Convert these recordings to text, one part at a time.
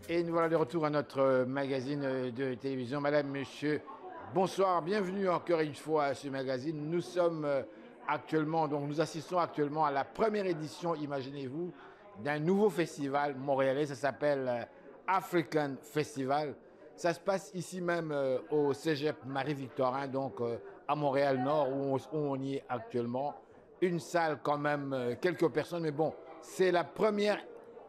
Et nous voilà de retour à notre magazine de télévision. Madame, monsieur, bonsoir, bienvenue encore une fois à ce magazine. Nous sommes actuellement, donc nous assistons actuellement à la première édition, imaginez-vous, d'un nouveau festival montréalais. Ça s'appelle African Festival. Ça se passe ici même au Cégep Marie-Victorin, donc à Montréal-Nord, où on y est actuellement. Une salle quand même, quelques personnes, mais bon, c'est la première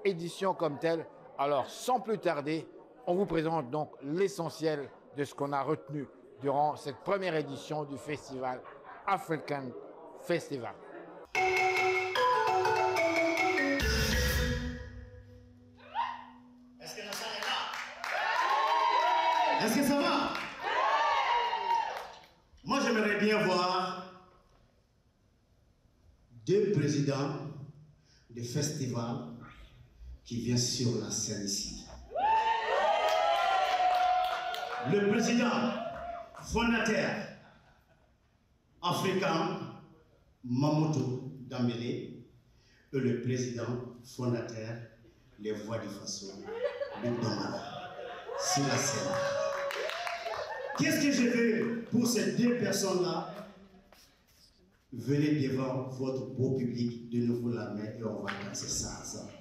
édition comme telle. Alors, sans plus tarder, on vous présente donc l'essentiel de ce qu'on a retenu durant cette première édition du festival African Festival. Est-ce que la salle est là? Est-ce que ça va? Moi, j'aimerais bien voir deux présidents de festivals qui vient sur la scène ici. Le président fondateur africain Mamoudou Dambélé et le président fondateur Les Voix du Faso, Luc Domala, sur la scène. Qu'est-ce que je veux pour ces deux personnes-là? Venez devant votre beau public, de nouveau la main et on va danser ça ensemble.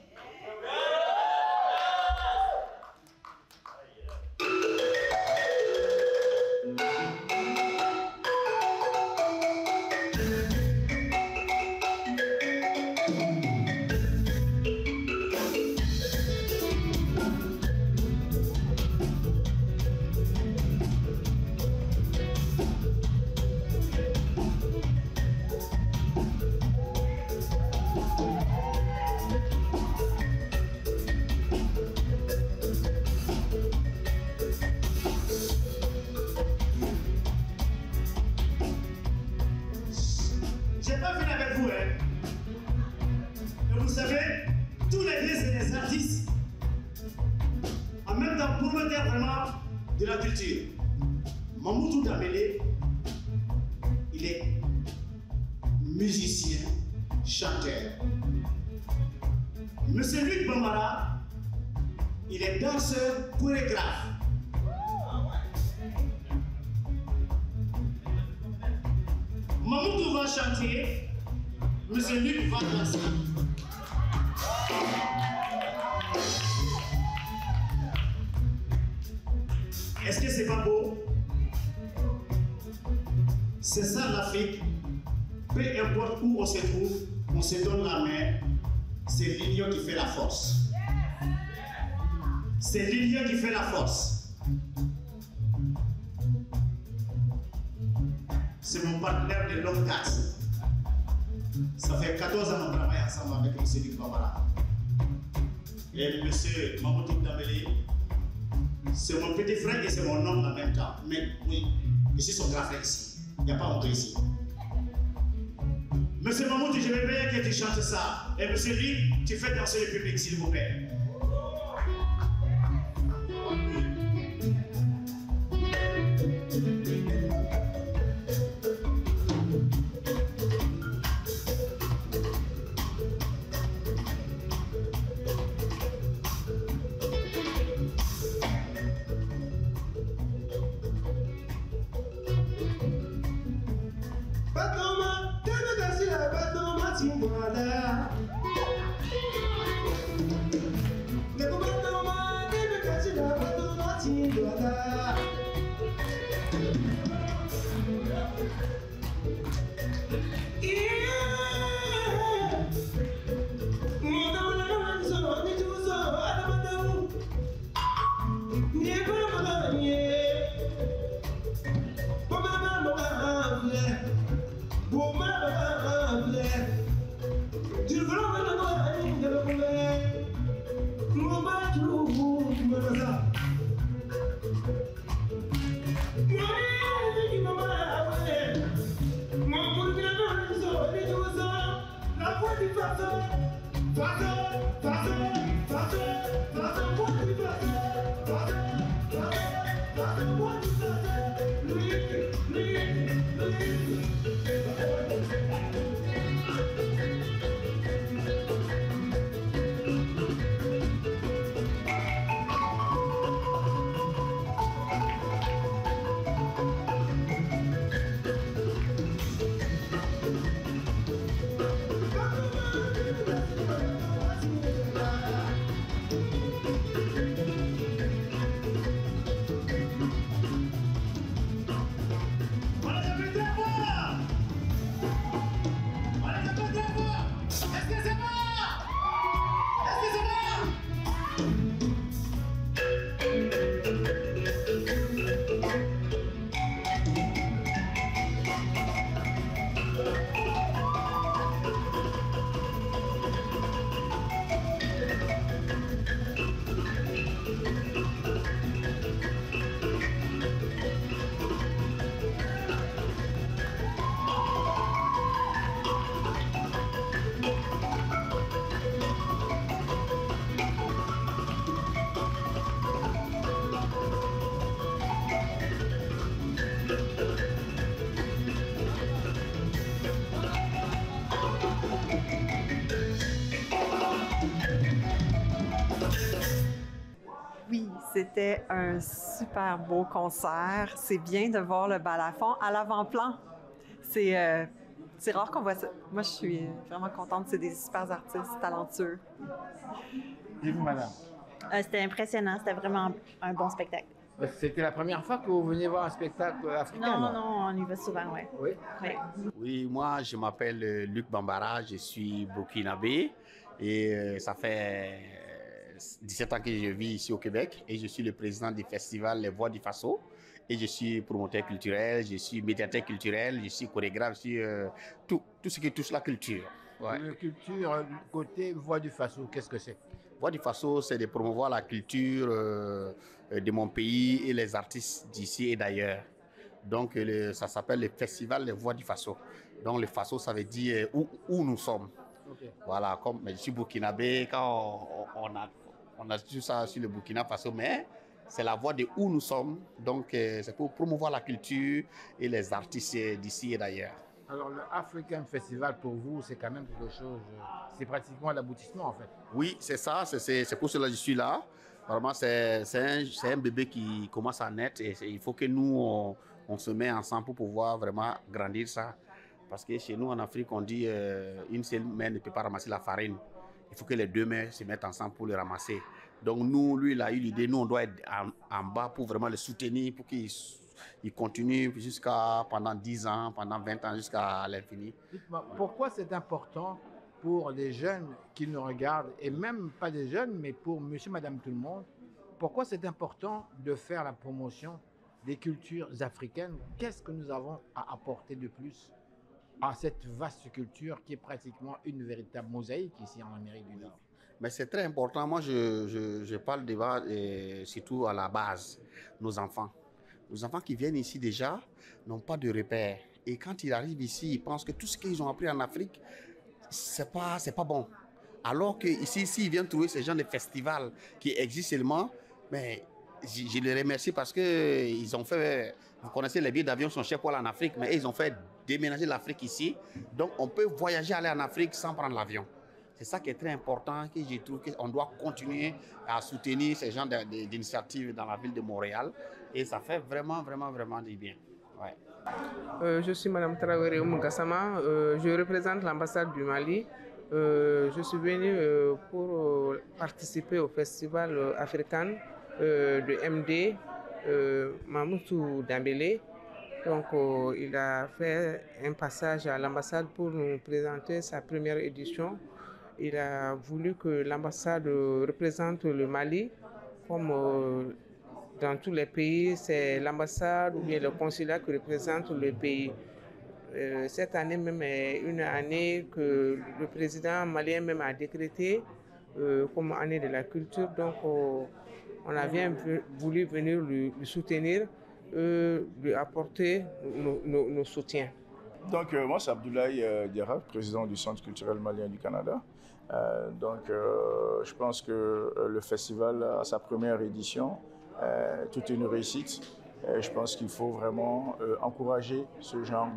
De la culture. Mamoudou Dambélé, il est musicien, chanteur. Monsieur Luc Bambara, il est danseur, chorégraphe. Mamoudou va chanter, Monsieur Luc va danser. Est-ce que c'est pas beau? C'est ça l'Afrique. Peu importe où on se trouve, on se donne la main. C'est l'union qui fait la force. C'est l'union qui fait la force. C'est mon partenaire de longue date. Ça fait 14 ans qu'on travaille ensemble avec M. Luc Bambara. Et M. Mamoudou Dambélé, c'est mon petit frère et c'est mon homme en même temps. Mais oui, je suis son grand frère ici. Il n'y a pas honte ici. Monsieur Mamoudou, je veux bien que tu chantes ça. Et monsieur Luc, tu fais danser le public, s'il vous plaît. Oui, c'était un super beau concert. C'est bien de voir le balafon à l'avant-plan. C'est rare qu'on voit ça. Moi, je suis vraiment contente. C'est des super artistes talentueux. Et vous, madame? C'était impressionnant, c'était vraiment un bon spectacle. C'était la première fois que vous veniez voir un spectacle africain? Non, on y va souvent, ouais. Oui. Ouais. Oui, moi je m'appelle Luc Bambara, je suis burkinabé et ça fait 17 ans que je vis ici au Québec et je suis le président du festival Les Voix du Faso et je suis promoteur culturel, je suis médiateur culturel, je suis chorégraphe, je suis tout ce qui touche la culture. Ouais. La culture, côté Voix du Faso, qu'est-ce que c'est? Voix du Faso, c'est de promouvoir la culture de mon pays et les artistes d'ici et d'ailleurs. Donc, ça s'appelle le Festival des Voix du Faso. Donc, le Faso, ça veut dire où nous sommes. Okay. Voilà, comme je suis burkinabé, quand on a tout ça sur le Burkina Faso, mais c'est la voix de où nous sommes. Donc, c'est pour promouvoir la culture et les artistes d'ici et d'ailleurs. Alors, le African Festival, pour vous, c'est quand même quelque chose, c'est pratiquement l'aboutissement, en fait. Oui, c'est ça, c'est pour cela que je suis là. Vraiment, c'est un bébé qui commence à naître et il faut que nous, on se met ensemble pour pouvoir vraiment grandir ça. Parce que chez nous, en Afrique, on dit une seule main ne peut pas ramasser la farine. Il faut que les deux mains se mettent ensemble pour le ramasser. Donc, nous, lui, il a eu l'idée, nous, on doit être en bas pour vraiment le soutenir, pour qu'il continue pendant 10 ans, pendant 20 ans, jusqu'à l'infini. Dites-moi, pourquoi c'est important pour les jeunes qui nous regardent, et même pas des jeunes, mais pour monsieur, madame, tout le monde, pourquoi c'est important de faire la promotion des cultures africaines? Qu'est-ce que nous avons à apporter de plus à cette vaste culture qui est pratiquement une véritable mosaïque ici en Amérique du Nord? Mais c'est très important. Moi, je parle de base, surtout à la base, nos enfants. Nos enfants qui viennent ici déjà n'ont pas de repères. Et quand ils arrivent ici, ils pensent que tout ce qu'ils ont appris en Afrique, c'est pas bon. Alors qu'ici, s'ils viennent trouver ces gens de festivals qui existent seulement, mais je les remercie parce qu'ils ont fait, vous connaissez les billets d'avion sont chers pour aller en Afrique, mais ils ont fait déménager l'Afrique ici. Donc on peut voyager, aller en Afrique sans prendre l'avion. C'est ça qui est très important, que je trouve qu'on doit continuer à soutenir ces gens d'initiatives dans la ville de Montréal. Et ça fait vraiment, vraiment, vraiment du bien. Ouais. Je suis Mme Traoré Oumougassama, je représente l'ambassade du Mali. Je suis venue pour participer au festival africain de MD, Mamoussou Dambélé. Donc, il a fait un passage à l'ambassade pour nous présenter sa première édition. Il a voulu que l'ambassade représente le Mali, comme dans tous les pays, c'est l'ambassade ou bien le consulat qui représente le pays. Cette année même est une année que le président malien même a décrété comme année de la culture. Donc, on a bien voulu venir le soutenir, lui apporter nos soutiens. Donc, moi, c'est Abdoulaye Diarra, président du Centre culturel malien du Canada. Je pense que le festival a sa première édition, toute une réussite. Je pense qu'il faut vraiment encourager ce genre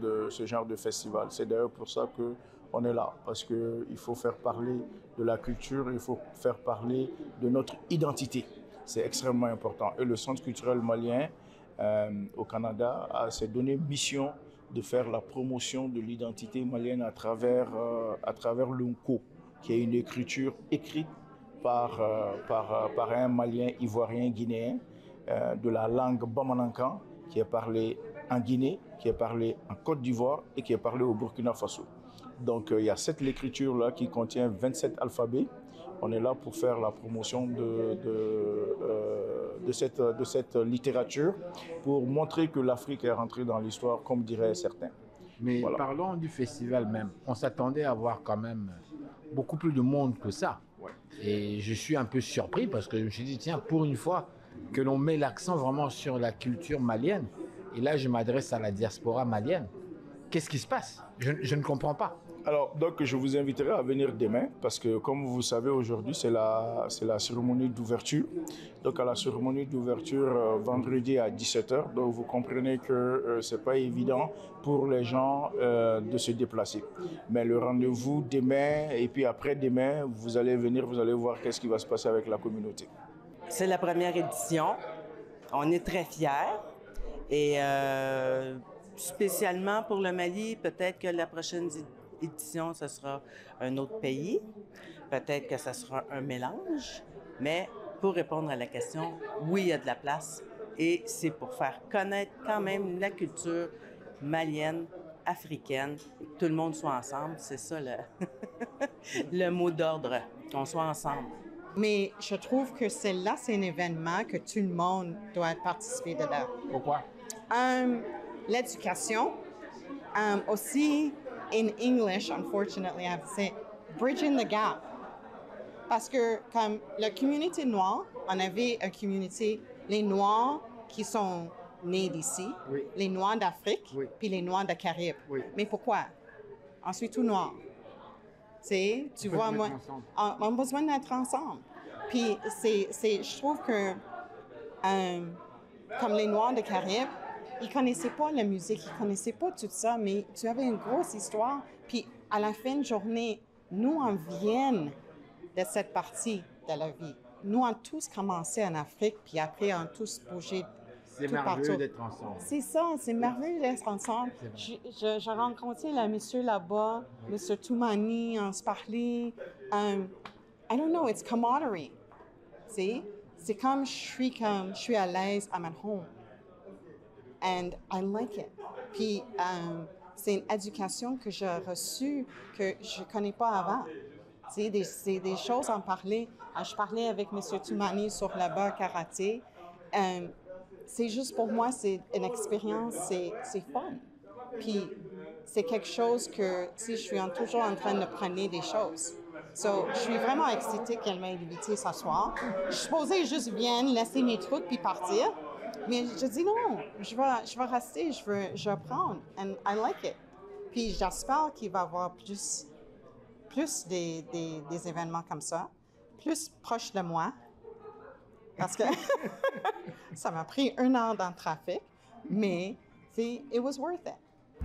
de festival. C'est d'ailleurs pour ça qu'on est là, parce qu'il faut faire parler de la culture, il faut faire parler de notre identité. C'est extrêmement important. Et le Centre culturel malien au Canada s'est donné mission de faire la promotion de l'identité malienne à travers l'Unco, qui est une écriture écrite par un Malien ivoirien guinéen de la langue bamanankan, qui est parlée en Guinée, qui est parlée en Côte d'Ivoire et qui est parlée au Burkina Faso. Donc il y a cette écriture-là qui contient 27 alphabets. On est là pour faire la promotion de cette littérature, pour montrer que l'Afrique est rentrée dans l'histoire, comme diraient certains. Mais voilà. Parlons du festival même. On s'attendait à voir quand même beaucoup plus de monde que ça. Ouais. Et je suis un peu surpris parce que je me suis dit, tiens, pour une fois que l'on met l'accent vraiment sur la culture malienne, et là je m'adresse à la diaspora malienne, qu'est-ce qui se passe? Je ne comprends pas. Alors, donc, je vous inviterai à venir demain parce que, comme vous savez, aujourd'hui, c'est la cérémonie d'ouverture. Donc, à la cérémonie d'ouverture, vendredi à 17h. Donc, vous comprenez que ce n'est pas évident pour les gens de se déplacer. Mais le rendez-vous demain et puis après-demain, vous allez venir, vous allez voir qu'est-ce qui va se passer avec la communauté. C'est la première édition. On est très fiers. Et spécialement pour le Mali, peut-être que la prochaine édition, ce sera un autre pays. Peut-être que ce sera un mélange. Mais pour répondre à la question, oui, il y a de la place. Et c'est pour faire connaître quand même la culture malienne, africaine, et que tout le monde soit ensemble. C'est ça le mot d'ordre, qu'on soit ensemble. Mais je trouve que c'est un événement que tout le monde doit participer dedans. Pourquoi? L'éducation. Aussi, in English, unfortunately, I have to say, bridging the gap. Parce que comme la communauté noire, on avait une communauté, les Noirs qui sont nés d'ici, oui. Les Noirs d'Afrique, oui. Puis les Noirs de Caraïbes. Oui. Mais pourquoi? On suit tout noir. Tu vois, moi, on a besoin d'être ensemble. Puis je trouve que, comme les Noirs de Caraïbes, ils connaissaient pas la musique, ils connaissaient pas tout ça, mais tu avais une grosse histoire. Puis à la fin de journée, nous, on vient de cette partie de la vie. Nous, on a tous commencé en Afrique, puis après, on a tous bougé. C'est merveilleux d'être ensemble. C'est ça, c'est merveilleux d'être ensemble. J'ai rencontré le monsieur là-bas, monsieur Toumani, on se parlait. I don't know, it's camaraderie. C'est comme je suis à l'aise, I'm at home. And I like it. Puis, c'est une éducation que j'ai reçue que je ne connais pas avant. C'est des choses à en parler. Je parlais avec M. Toumani sur le bar karaté. C'est juste pour moi, c'est une expérience, c'est fun. Puis c'est quelque chose que, je suis toujours en train de prendre des choses. So, je suis vraiment excitée qu'elle m'ait invitée ce soir. Je suis supposée juste venir, laisser mes trucs puis partir. Mais je dis non, je vais rester, je vais apprendre. And I like it. Puis j'espère qu'il va y avoir plus des événements comme ça, plus proche de moi. Parce que ça m'a pris 1 heure dans le trafic, mais it was worth it.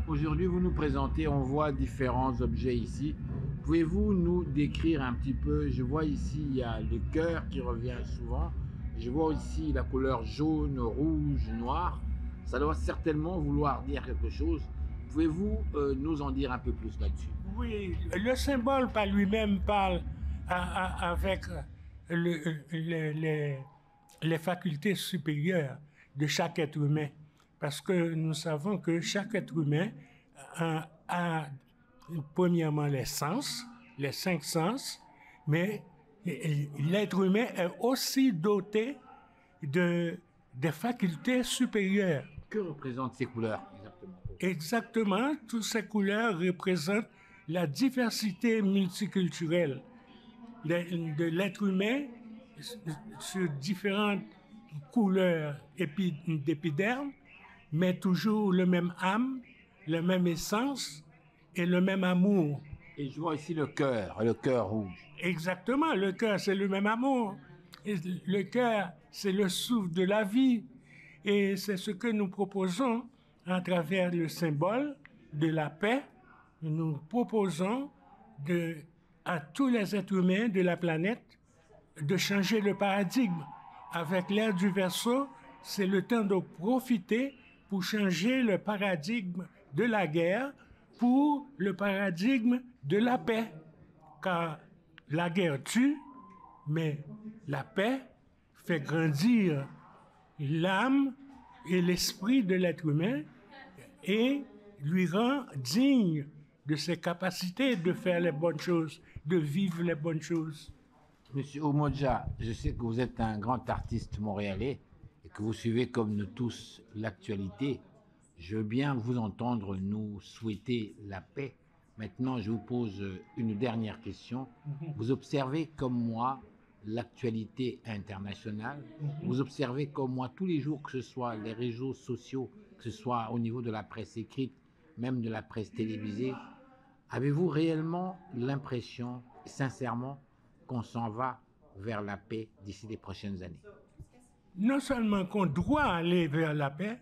Aujourd'hui, vous nous présentez, on voit différents objets ici. Pouvez-vous nous décrire un petit peu? Je vois ici, il y a le cœur qui revient souvent. Je vois aussi la couleur jaune, rouge, noir. Ça doit certainement vouloir dire quelque chose. Pouvez-vous nous en dire un peu plus là-dessus? Oui, le symbole par lui-même parle avec les facultés supérieures de chaque être humain. Parce que nous savons que chaque être humain a premièrement les sens, les 5 sens, mais l'être humain est aussi doté des facultés supérieures. Que représentent ces couleurs exactement? Exactement, toutes ces couleurs représentent la diversité multiculturelle de l'être humain sur différentes couleurs d'épiderme, mais toujours le même âme, la même essence et le même amour. Et je vois ici le cœur rouge. Exactement, le cœur, c'est le même amour. Et le cœur, c'est le souffle de la vie. Et c'est ce que nous proposons à travers le symbole de la paix. Nous proposons à tous les êtres humains de la planète de changer le paradigme. Avec l'ère du Verseau, c'est le temps de profiter pour changer le paradigme de la guerre pour le paradigme de la paix. Car la guerre tue, mais la paix fait grandir l'âme et l'esprit de l'être humain et lui rend digne de ses capacités de faire les bonnes choses, de vivre les bonnes choses. Monsieur Omoja, je sais que vous êtes un grand artiste montréalais et que vous suivez comme nous tous l'actualité. Je veux bien vous entendre nous souhaiter la paix. Maintenant, je vous pose une dernière question. Vous observez comme moi l'actualité internationale. Vous observez comme moi tous les jours, que ce soit les réseaux sociaux, que ce soit au niveau de la presse écrite, même de la presse télévisée. Avez-vous réellement l'impression, sincèrement, qu'on s'en va vers la paix d'ici les prochaines années? Non seulement qu'on doit aller vers la paix,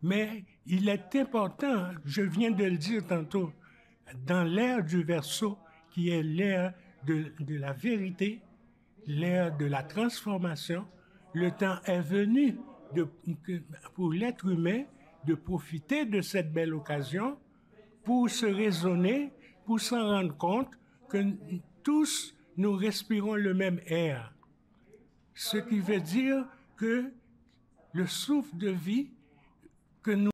mais il est important, je viens de le dire tantôt, dans l'ère du Verseau, qui est l'ère de la vérité, l'ère de la transformation, le temps est venu pour l'être humain de profiter de cette belle occasion pour se raisonner, pour s'en rendre compte que tous nous respirons le même air. Ce qui veut dire que le souffle de vie que nous